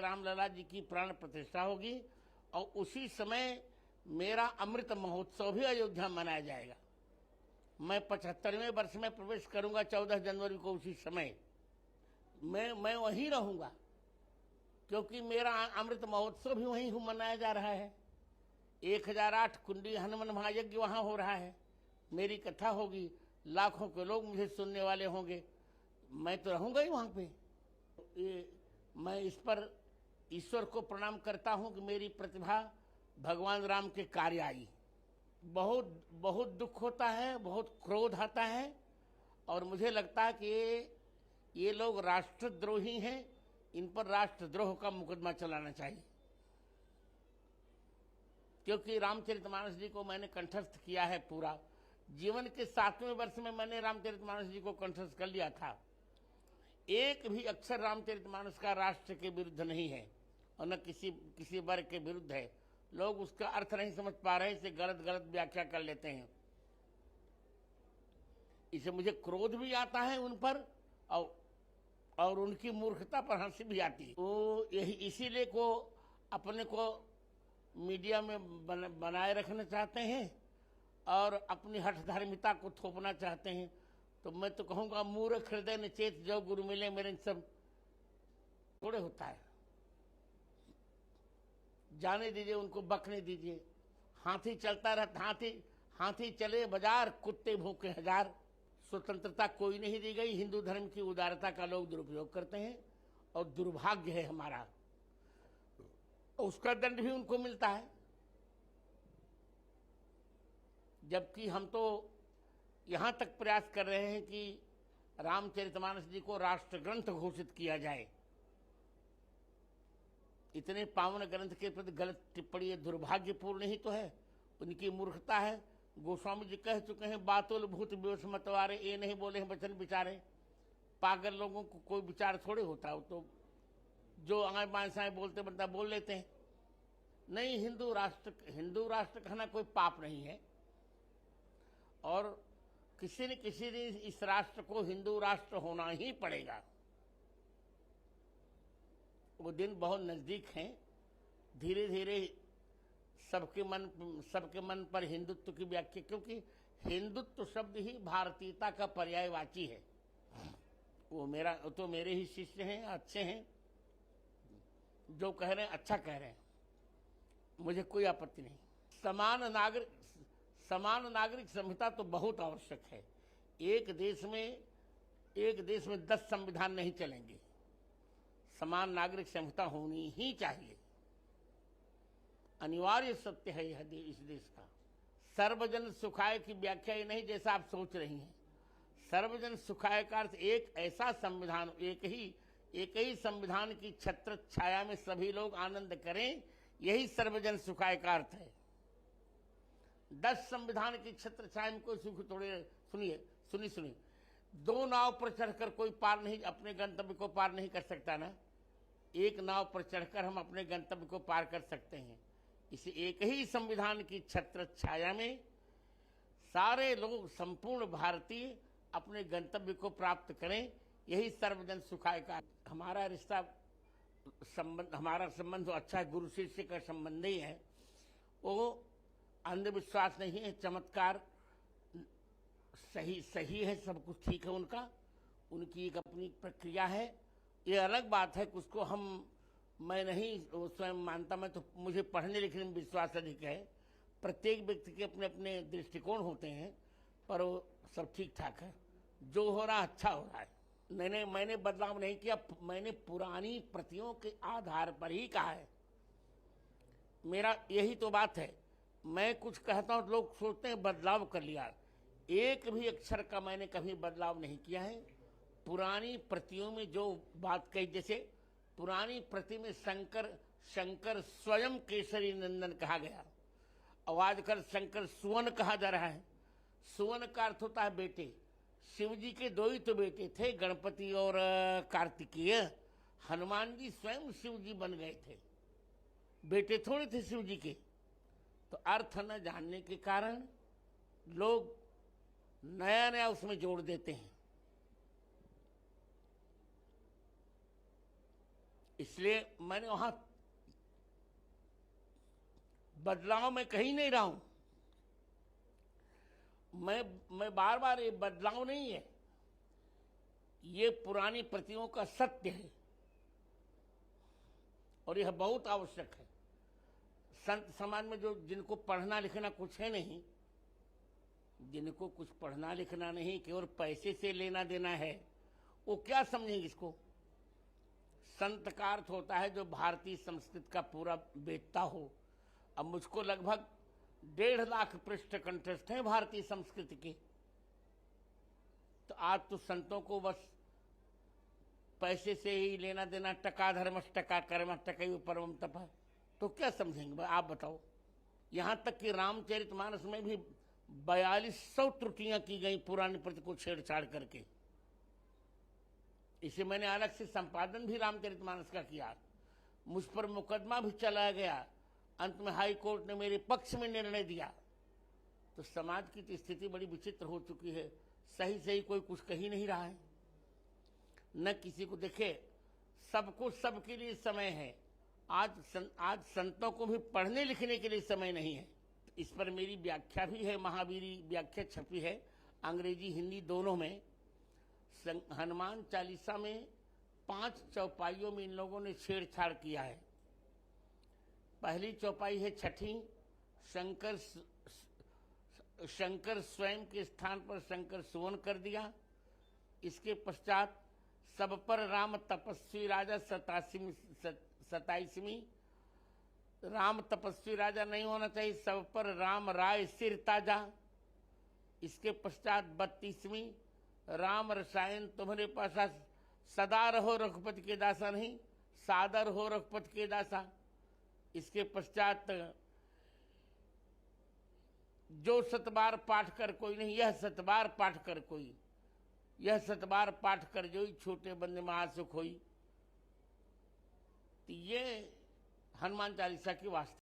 रामलला जी की प्राण प्रतिष्ठा होगी और उसी समय मेरा अमृत महोत्सव भी अयोध्या मनाया जाएगा। मैं 75वें वर्ष में प्रवेश करूंगा 14 जनवरी को। उसी समय मैं वहीं रहूंगा, क्योंकि मेरा अमृत महोत्सव भी वहीं मनाया जा रहा है। 1008 कुंडी हनुमान महायज्ञ वहां हो रहा है, मेरी कथा होगी, लाखों के लोग मुझे सुनने वाले होंगे, मैं तो रहूंगा ही वहां पे। मैं इस पर ईश्वर को प्रणाम करता हूं कि मेरी प्रतिभा भगवान राम के कार्य आई। बहुत बहुत दुख होता है, बहुत क्रोध आता है, और मुझे लगता है कि ये लोग राष्ट्रद्रोही हैं, इन पर राष्ट्रद्रोह का मुकदमा चलाना चाहिए। क्योंकि रामचरितमानस जी को मैंने कंठस्थ किया है पूरा। जीवन के 7वें वर्ष में मैंने रामचरितमानस जी को कंठस्थ कर लिया था। एक भी अक्षर रामचरितमानस का राष्ट्र के विरुद्ध नहीं है और न किसी वर्ग के विरुद्ध है। लोग उसका अर्थ नहीं समझ पा रहे, इसे गलत गलत व्याख्या कर लेते हैं। इसे मुझे क्रोध भी आता है उन पर, और उनकी मूर्खता पर हंसी भी आती है। वो यही इसीलिए को अपने को मीडिया में बनाए रखना चाहते हैं और अपनी हठधर्मिता को थोपना चाहते हैं। तो मैं तो कहूंगा, मूर्ख हृदय न चेत जो गुरु मिले मेरे सब थोड़े होता है। जाने दीजिए, उनको बकने दीजिए। हाथी चलता रहता, हाथी चले बाजार, कुत्ते भूखे हजार। स्वतंत्रता कोई नहीं दी गई। हिंदू धर्म की उदारता का लोग दुरुपयोग करते हैं और दुर्भाग्य है हमारा, उसका दंड भी उनको मिलता है। जबकि हम तो यहां तक प्रयास कर रहे हैं कि रामचरितमानस जी को राष्ट्र ग्रंथ घोषित किया जाए। इतने पावन ग्रंथ के प्रति गलत टिप्पणी दुर्भाग्यपूर्ण ही तो है, उनकी मूर्खता है। गोस्वामी जी कह चुके हैं, बातुल भूत बेहोश मतवारे, ये नहीं बोले हैं वचन विचारे। पागल लोगों को कोई विचार थोड़े होता है, तो जो आए बाएं बोलते बनता बोल लेते हैं। नहीं, हिंदू राष्ट्र कहना कोई पाप नहीं है, और किसी न किसी दिन इस राष्ट्र को हिंदू राष्ट्र होना ही पड़ेगा। वो दिन बहुत नजदीक हैं। धीरे धीरे सबके मन पर हिंदुत्व की व्याख्या, क्योंकि हिंदुत्व शब्द ही भारतीयता का पर्यायवाची है। वो तो मेरे ही शिष्य हैं, अच्छे हैं, जो कह रहे हैं अच्छा कह रहे हैं, मुझे कोई आपत्ति नहीं। समान नागरिक संहिता तो बहुत आवश्यक है। एक देश में 10 संविधान नहीं चलेंगे। समान नागरिक संहिता होनी ही चाहिए, अनिवार्य सत्य है यह इस देश का। सर्वजन सुखाय की व्याख्या ये नहीं जैसा आप सोच रही हैं। सर्वजन सुखाय का अर्थ एक ऐसा संविधान, एक ही संविधान की छत्र छाया में सभी लोग आनंद करें, यही सर्वजन सुखाय का अर्थ है। 10 संविधान की छत्र छाया में कोई सुख थोड़े। सुनिए, 2 नाव पर चढ़कर कोई पार नहीं, अपने गंतव्य को पार नहीं कर सकता ना। एक नाव पर चढ़कर हम अपने गंतव्य को पार कर सकते हैं। इसे एक ही संविधान की छत्र छाया में सारे लोग, संपूर्ण भारतीय अपने गंतव्य को प्राप्त करें, यही सर्वजन सुखाय का। हमारा संबंध तो अच्छा है, गुरु शिष्य का संबंध ही है। वो अंधविश्वास नहीं है, चमत्कार सही है, सब कुछ ठीक है उनकी एक अपनी प्रक्रिया है। ये अलग बात है कि उसको मैं नहीं स्वयं मानता। मैं तो, मुझे पढ़ने लिखने में विश्वास अधिक है। प्रत्येक व्यक्ति के अपने अपने दृष्टिकोण होते हैं, पर वो सब ठीक ठाक है। जो हो रहा अच्छा हो रहा है। मैंने बदलाव नहीं किया, मैंने पुरानी प्रतियों के आधार पर ही कहा है। मेरा यही तो बात है। मैं कुछ कहता हूं, लोग सोचते हैं बदलाव कर लिया। एक भी अक्षर का मैंने कभी बदलाव नहीं किया है। पुरानी प्रतियों में जो बात कही, जैसे पुरानी प्रति में शंकर स्वयं केसरी नंदन कहा गया, और आजकल शंकर सुवन कहा जा रहा है। सुवन का अर्थ होता है बेटे। शिव जी के 2 ही तो बेटे थे, गणपति और कार्तिकेय। हनुमान जी स्वयं शिव जी बन गए थे, बेटे थोड़े थे शिव जी के। तो अर्थ न जानने के कारण लोग नया उसमें जोड़ देते हैं। इसलिए इसलिए मैंने वहां बदलाव में कहीं नहीं रहा हूं। मैं बार बार, ये बदलाव नहीं है, ये पुरानी प्रतियों का सत्य है और यह बहुत आवश्यक है। संत समाज में जो जिनको पढ़ना लिखना कुछ है नहीं, जिनको कुछ पढ़ना लिखना नहीं, केवल पैसे से लेना देना है, वो क्या समझेंगे इसको। संत का अर्थ होता है जो भारतीय संस्कृति का पूरा वेत्ता हो। अब मुझको लगभग 1.5 लाख पृष्ठ कंठस्थ हैं भारतीय संस्कृति के। तो आज तो संतों को बस पैसे से ही लेना देना, टका धर्मस् टका कर्म टकैव परमं तपः, तो क्या समझेंगे आप बताओ। यहां तक कि रामचरितमानस में भी 4200 त्रुटियां की गई पुरानी प्रति को छेड़छाड़ करके। इसे मैंने अलग से संपादन भी रामचरितमानस का किया। मुझ पर मुकदमा भी चलाया गया, अंत में हाई कोर्ट ने मेरे पक्ष में निर्णय दिया। तो समाज की तो स्थिति बड़ी विचित्र हो चुकी है, सही सही कोई कुछ कह ही नहीं रहा है, न किसी को देखे। सबको सबके लिए समय है। आज संतों को भी पढ़ने लिखने के लिए समय नहीं है। इस पर मेरी व्याख्या भी है, महावीरी व्याख्या छपी है अंग्रेजी हिंदी दोनों में। हनुमान चालीसा में 5 चौपाइयों में इन लोगों ने छेड़छाड़ किया है। पहली चौपाई है छठी, शंकर स्वयं के स्थान पर शंकर सुवन कर दिया। इसके पश्चात सब पर राम तपस्वी राजा 27वीं, राम तपस्वी राजा नहीं होना चाहिए, सब पर राम राय सिर ताजा। इसके पश्चात 32वीं, राम रसायन तुम्हारे पास सदा रहो रघुपति के दासा, नहीं सादर हो रघुपति के दासा। इसके पश्चात जो सतबार पाठ कर कोई नहीं, यह सतबार पाठ कर कोई, यह सतबार पाठ कर जो छोटे बंदे महासुख होई। तो ये हनुमान चालीसा की वास्तव